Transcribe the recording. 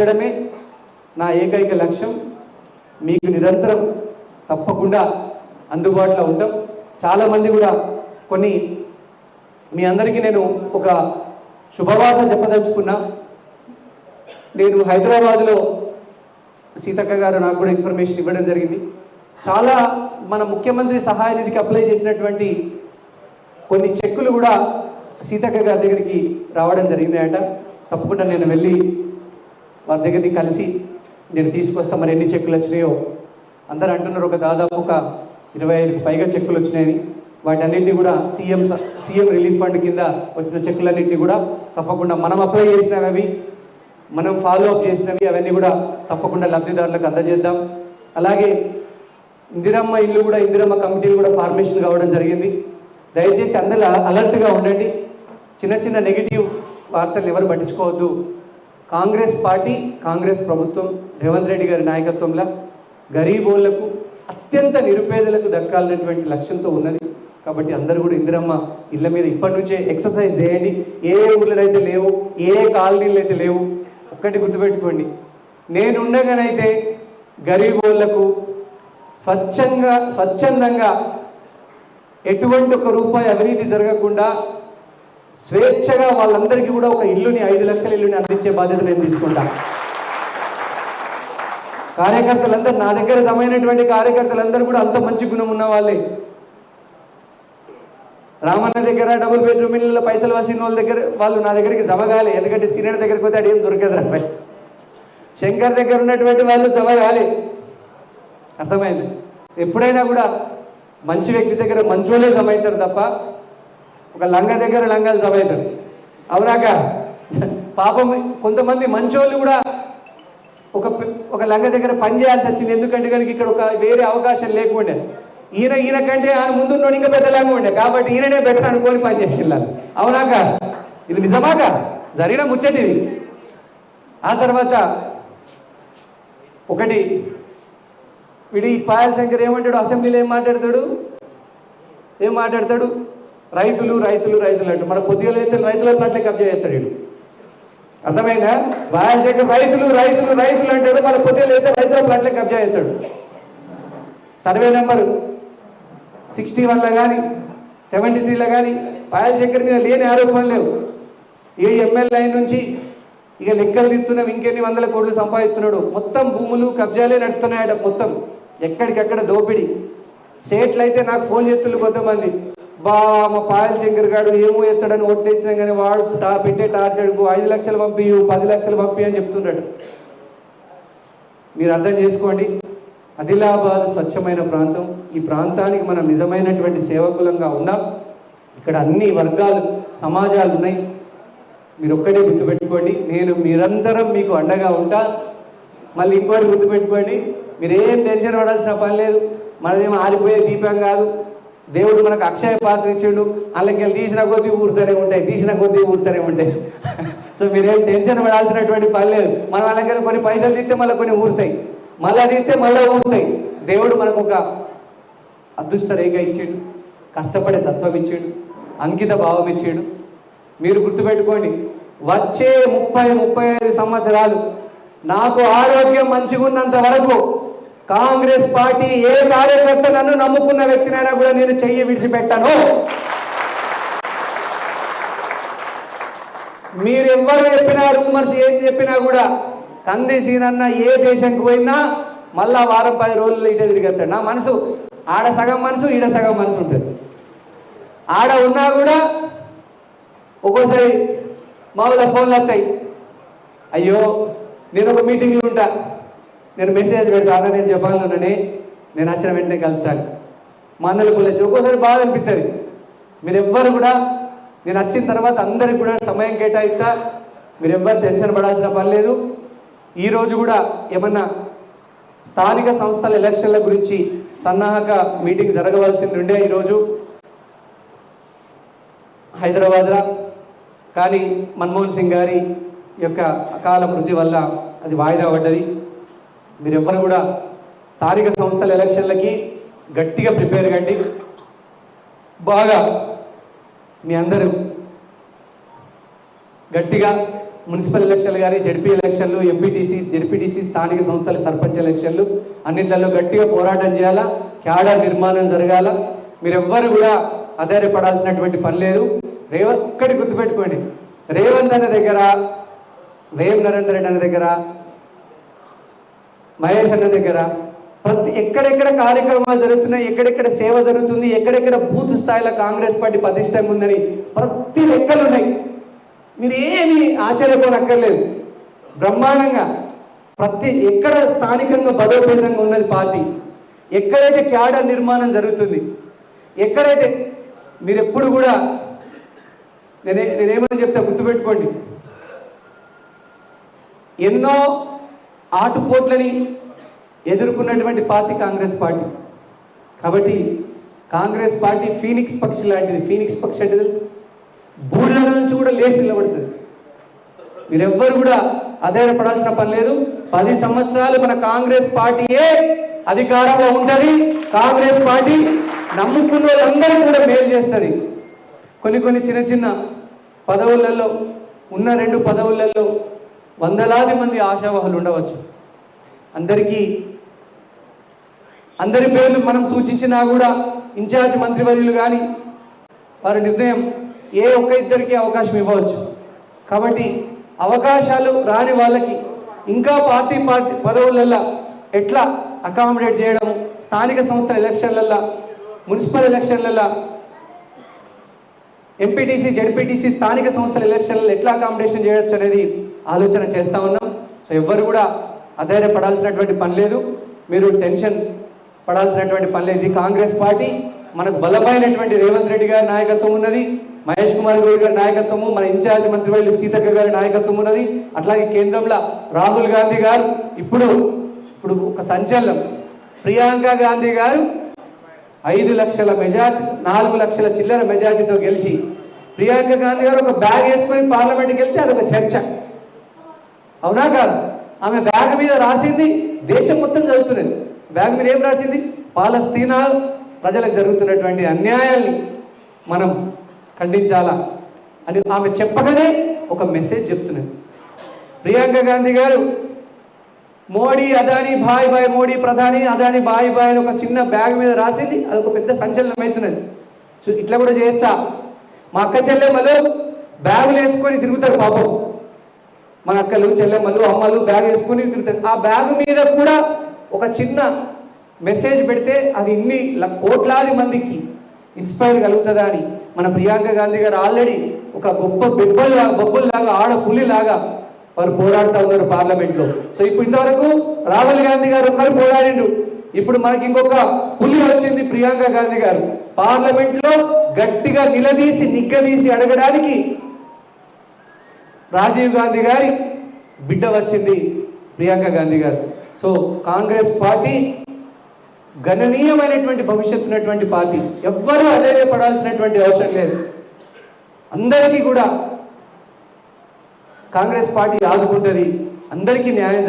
చేయడమే నా ఏకైక లక్ష్యం. మీకు నిరంతరం తప్పకుండా అందుబాటులో ఉంటాం. చాలామంది కూడా కొన్ని మీ అందరికీ నేను ఒక శుభవార్త చెప్పదలుచుకున్నా. నేను హైదరాబాద్లో సీతక్క గారు నాకు కూడా ఇన్ఫర్మేషన్ ఇవ్వడం జరిగింది. చాలా మన ముఖ్యమంత్రి సహాయ నిధికి అప్లై చేసినటువంటి కొన్ని చెక్కులు కూడా సీతక్క గారి దగ్గరికి రావడం జరిగిందట. తప్పకుండా నేను వెళ్ళి వారి దగ్గరికి కలిసి నేను తీసుకొస్తా. మరి ఎన్ని చెక్కులు వచ్చినాయో అందరూ అంటున్నారు, ఒక దాదాపు ఒక 25కి పైగా చెక్కులు వచ్చినాయని. వాటన్నింటినీ కూడా సీఎం రిలీఫ్ ఫండ్ కింద వచ్చిన చెక్కులన్నింటినీ కూడా తప్పకుండా మనం అప్లై చేసినవి, మనం ఫాలో అప్ చేసినవి అవన్నీ కూడా తప్పకుండా లబ్ధిదారులకు అందజేద్దాం. అలాగే ఇందిరమ్మ ఇల్లు కూడా, ఇందిరమ్మ కమిటీలు కూడా ఫార్మేషన్ కావడం జరిగింది. దయచేసి అందరూ అలర్ట్గా ఉండండి. చిన్న చిన్న నెగిటివ్ వార్తలు ఎవరు పట్టించుకోవద్దు. కాంగ్రెస్ పార్టీ, కాంగ్రెస్ ప్రభుత్వం రేవంత్ రెడ్డి గారి నాయకత్వంలో గరీబోళ్లకు, అత్యంత నిరుపేదలకు దక్కాలనేటువంటి లక్ష్యంతో ఉన్నది. కాబట్టి అందరూ కూడా ఇందిరమ్మ ఇళ్ళ మీద ఇప్పటి నుంచే ఎక్సర్సైజ్ చేయండి. ఏ ఊళ్ళలో అయితే లేవు, ఏ కాలనీలు అయితే లేవు, ఒక్కటి గుర్తుపెట్టుకోండి. నేనుండగానైతే గరీబోళ్లకు స్వచ్ఛందంగా ఎటువంటి ఒక రూపాయి అవినీతి జరగకుండా స్వేచ్ఛగా వాళ్ళందరికీ కూడా ఒక ఇల్లుని, 5 లక్షల ఇల్లుని అందించే బాధ్యత నేను తీసుకుంటా. కార్యకర్తలందరూ నా దగ్గర జమైనటువంటి కార్యకర్తలందరూ కూడా అంత మంచి గుణం ఉన్న వాళ్ళే. రామన్న దగ్గర డబుల్ బెడ్రూమ్ ఇళ్ళలో పైసలు వసిన వాళ్ళ దగ్గర వాళ్ళు నా దగ్గరికి జమ కాలే. ఎందుకంటే సీనియర్ దగ్గరికి పోతే అడిగేం దొరకదు రాబాయ్. శంకర్ దగ్గర ఉన్నటువంటి వాళ్ళు జమ కాలే. అర్థమైంది? ఎప్పుడైనా కూడా మంచి వ్యక్తి దగ్గర మంచోళ్ళే జమ అవుతారు తప్ప ఒక లంగ దగ్గర లంగాలు జమ అవుతారు. అవునాక పాపం కొంతమంది మంచోళ్ళు కూడా ఒక లంగ దగ్గర పని చేయాల్సి వచ్చింది. ఎందుకంటే కనుక ఇక్కడ ఒక వేరే అవకాశం లేకుండే. ఈయన కంటే ఆయన ముందున్నోడు ఇంకా పెద్దలాగా ఉండే, కాబట్టి ఈయననే బెటర్ అనుకొని పని చేసేళ్ళాలి. అవునాక ఇది నిజమాక జరిగిన ముచ్చటిది. ఆ తర్వాత ఒకటి వీడి పాయల్ శంకర్ ఏమంటాడు, అసెంబ్లీలో ఏం మాట్లాడతాడు, రైతులు రైతులు రైతులు అంటూ. మన కొద్దిగా అయితే రైతుల ప్లాట్లే కబ్జా చేస్తాడు వీడు. అర్థమైందా? పాయల్ శంకర్ రైతులు రైతులు రైతులు అంటాడు, మన కొద్దిగా అయితే రైతుల ప్లాట్లే కబ్జా చేస్తాడు. సర్వే నెంబర్ 61లో కానీ 73లో కానీ పాయల్ శంకర్ మీద లేని ఆరోపణలు లేవు. ఏ ఎమ్మెల్యే నుంచి ఇక లెక్కలు తీస్తున్నాం, ఇంకెన్ని వందల కోట్లు సంపాదిస్తున్నాడు. మొత్తం భూములు కబ్జాలే నడుస్తున్నాయట. మొత్తం ఎక్కడికక్కడ దోపిడి. సేట్లు అయితే నాకు ఫోన్ చేస్తున్నారు కొంతమంది, మా పాయల్ శంకర్ గారు ఏమో ఎత్తాడని ఓట్టేసినా కానీ వాడు పెట్టే టార్చర్కు 5 లక్షలు పంపి 10 లక్షలు పంపి అని చెప్తున్నాడు. మీరు అర్థం చేసుకోండి. ఆదిలాబాద్ స్వచ్ఛమైన ప్రాంతం. ఈ ప్రాంతానికి మనం నిజమైనటువంటి సేవకులంగా ఉన్నాం. ఇక్కడ అన్ని వర్గాలు, సమాజాలు ఉన్నాయి. మీరు ఒక్కడే గుర్తుపెట్టుకోండి, నేను నిరంతరం మీకు అండగా ఉంటా. మళ్ళీ ఇంకోటి గుర్తుపెట్టుకోండి, మీరేం టెన్షన్ పడాల్సిన పని లేదు. మనదేమో ఆరిపోయే దీపం కాదు. దేవుడు మనకు అక్షయ పాత్ర ఇచ్చిండు. అందులోకి వెళ్ళి తీసిన కొద్దీ ఊరుతూనే ఉంటాయి. సో మీరేం టెన్షన్ పడాల్సినటువంటి పని లేదు. మనం వాళ్ళకి కొన్ని పైసలు తీస్తే మళ్ళీ కొన్ని ఊరుతాయి, మళ్ళీ తీస్తే మళ్ళీ ఊరుతాయి. దేవుడు మనకు ఒక అదృష్ట రేఖ ఇచ్చాడు, కష్టపడే తత్వం ఇచ్చాడు, అంకిత భావం ఇచ్చాడు. మీరు గుర్తుపెట్టుకోండి, వచ్చే 30-35 సంవత్సరాలు నాకు ఆరోగ్యం మంచిగా ఉన్నంత వరకు కాంగ్రెస్ పార్టీ ఏ కార్యకర్త నన్ను నమ్ముకున్న వ్యక్తినైనా కూడా నేను చెయ్యి విడిచిపెట్టాను. మీరు ఎవరు చెప్పినా, రూమర్స్ ఏం చెప్పినా కూడా కంది సీనన్న ఏ దేశంకి పోయినా మళ్ళా వారం 10 రోజుల్లో ఇటే తిరిగేస్తాడు. నా మనసు ఆడ సగం మనసు, ఈడ సగం మనసు ఉంటుంది. ఆడ ఉన్నా కూడా ఒక్కోసారి మామూలుగా ఫోన్లు వస్తాయి, అయ్యో నేను ఒక మీటింగ్లో ఉంటా, నేను మెసేజ్ పెడతాను, నేను చెప్పాలన్నానే, నేను వచ్చిన వెంటనే కలుపుతాను. మా అన్నలు పిల్లచ్చు. ఒక్కోసారి బాధ అనిపిస్తుంది. మీరు ఎవ్వరు కూడా నేను వచ్చిన తర్వాత అందరికి కూడా సమయం కేటాయిస్తా. మీరు ఎవ్వరు టెన్షన్ పడాల్సిన పని లేదు. ఈరోజు కూడా ఏమన్నా స్థానిక సంస్థల ఎలక్షన్ల గురించి సన్నాహక మీటింగ్ జరగవలసింది ఉండే ఈరోజు హైదరాబాద్లో. కానీ మన్మోహన్ సింగ్ గారి యొక్క అకాల మృతి వల్ల అది వాయిదా పడ్డది. మీరెవ్వరు కూడా స్థానిక సంస్థల ఎలక్షన్లకి గట్టిగా ప్రిపేర్ కండి. బాగా మీ అందరూ గట్టిగా మున్సిపల్ ఎలక్షన్లు కానీ జడ్పీ ఎలక్షన్లు జడ్పీటీసీ స్థానిక సంస్థల సర్పంచ్ ఎలక్షన్లు అన్నింటిలో గట్టిగా పోరాటం చేయాలా, క్యాడర్ నిర్మాణం జరగాల. మీరెవ్వరు కూడా ఆధారపడాల్సినటువంటి పని లేదు. ఒక్కటి గుర్తుపెట్టుకోండి, రేవంత్ అన్న దగ్గర, వేం నరేందర్ రెడ్డి అన్న దగ్గర, మహేష్ అన్న దగ్గర ఎక్కడెక్కడ కార్యక్రమాలు జరుగుతున్నాయి, ఎక్కడెక్కడ సేవ జరుగుతుంది, ఎక్కడెక్కడ బూత్ స్థాయిలో కాంగ్రెస్ పార్టీ ప్రతిష్టంగా ఉందని ప్రతి లెక్కలు ఉన్నాయి. మీరు ఏమి ఆశ్చర్యపోనక్కర్లేదు. బ్రహ్మాండంగా ఎక్కడ స్థానికంగా బలోపేతంగా ఉన్నది పార్టీ, ఎక్కడైతే క్యాడర్ నిర్మాణం జరుగుతుంది, ఎక్కడైతే మీరు ఎప్పుడు కూడా నేనేమని చెప్తా గుర్తుపెట్టుకోండి, ఎన్నో ఆటుపోట్లని ఎదుర్కొన్నటువంటి పార్టీ కాంగ్రెస్ పార్టీ. కాబట్టి కాంగ్రెస్ పార్టీ ఫీనిక్స్ పక్షి లాంటిది. ఫీనిక్స్ పక్షి అంటే తెలుసు, బూడిద నుంచి కూడా లేచి నిలబడుతుంది. మీరెవ్వరు కూడా ఆధారపడాల్సిన పని లేదు. 10 సంవత్సరాలు మన కాంగ్రెస్ పార్టీయే అధికారంలో ఉంటుంది. కాంగ్రెస్ పార్టీ నమ్ముకున్న వాళ్ళందరూ కూడా మేలు చేస్తుంది. కొన్ని చిన్న చిన్న పదవులలో ఉన్న 2 పదవులలో వందలాది మంది ఆశావాహులు ఉండవచ్చు. అందరి పేర్లు మనం సూచించినా కూడా ఇన్ఛార్జ్ మంత్రివర్యులు కానీ వారి నిర్ణయం ఏ ఒక్క ఇద్దరికి అవకాశం ఇవ్వవచ్చు. కాబట్టి అవకాశాలు రాని వాళ్ళకి ఇంకా పార్టీ పదవులల్లో ఎట్లా అకామిడేట్ చేయడము, స్థానిక సంస్థల ఎలక్షన్లల్లో, మున్సిపల్ ఎలక్షన్లలో, ఎంపీటీసీ జడ్పీటీసీ స్థానిక సంస్థల ఎలక్షన్లలో ఎట్లా అకామిడేషన్ చేయొచ్చు అనేది ఆలోచన చేస్తూ ఉన్నాం. సో ఎవ్వరు కూడా అధైర్యపడాల్సినటువంటి పని లేదు, మీరు టెన్షన్ పడాల్సినటువంటి పని లేదు. ఇది కాంగ్రెస్ పార్టీ. మనకు బలమైనటువంటి రేవంత్ రెడ్డి గారి నాయకత్వం ఉన్నది, మహేష్ కుమార్ గౌడ్ గారి నాయకత్వము, మన ఇన్ఛార్జ్ మంత్రివర్యులు సీతక్క గారి నాయకత్వం ఉన్నది. అట్లాగే కేంద్రంలో రాహుల్ గాంధీ గారు ఇప్పుడు ఒక సంచలనం, ప్రియాంక గాంధీ గారు 5 లక్షల మెజార్టీ, 4 లక్షల చిల్లర మెజార్టీతో గెలిచి ప్రియాంక గాంధీ గారు ఒక బ్యాగ్ వేసుకొని పార్లమెంట్కి వెళ్తే అదొక చర్చ, అవునా కాదు? ఆమె బ్యాగ్ మీద రాసింది దేశం మొత్తం చదువుతున్నది. బ్యాగ్ మీద ఏం రాసింది? పాలస్తీనా ప్రజలకు జరుగుతున్నటువంటి అన్యాయాల్ని మనం ఖండించాలా అని ఆమె చెప్పగానే ఒక మెసేజ్ చెప్తున్నది. ప్రియాంక గాంధీ గారు మోడీ అదానీ బాయ్ బాయ్, మోడీ ప్రధాని అదానీ బాయ్ బాయ్ అని ఒక చిన్న బ్యాగ్ మీద రాసింది, అదొక పెద్ద సంచలనం అవుతున్నది. సో ఇట్లా కూడా చేయొచ్చా? మా అక్క చెల్లెమ్మలు బ్యాగులు వేసుకొని తిరుగుతారు పాపం. మన అక్కలు చెల్లెమ్మలు అమ్మలు బ్యాగ్ వేసుకొని తిరుగుతారు. ఆ బ్యాగ్ మీద కూడా ఒక చిన్న మెసేజ్ పెడితే అది ఇన్ని కోట్లాది మందికి ఇన్స్పైర్ కలుగుతుందా అని మన ప్రియాంక గాంధీ గారు ఆల్రెడీ ఒక గొప్ప బొబ్బుల్లాగా ఆడ పులిలాగా వారు పోరాడుతూ ఉన్నారు పార్లమెంట్లో. సో ఇప్పుడు ఇంతవరకు రాహుల్ గాంధీ గారు ఒక్కరు పోరాడిండు, ఇప్పుడు మనకి ఇంకొక పులి వచ్చింది ప్రియాంక గాంధీ గారు. పార్లమెంట్లో గట్టిగా నిగ్గదీసి అడగడానికి రాజీవ్ గాంధీ గారి బిడ్డ వచ్చింది ప్రియాంక గాంధీ గారు. సో కాంగ్రెస్ పార్టీ గణనీయమైనటువంటి భవిష్యత్తు ఉన్నటువంటి పార్టీ. ఎవ్వరూ అధైర్యపడాల్సినటువంటి అవసరం లేదు. అందరికీ కూడా కాంగ్రెస్ పార్టీ ఆదుకుంటుంది, అందరికీ న్యాయం జరుగుతుంది.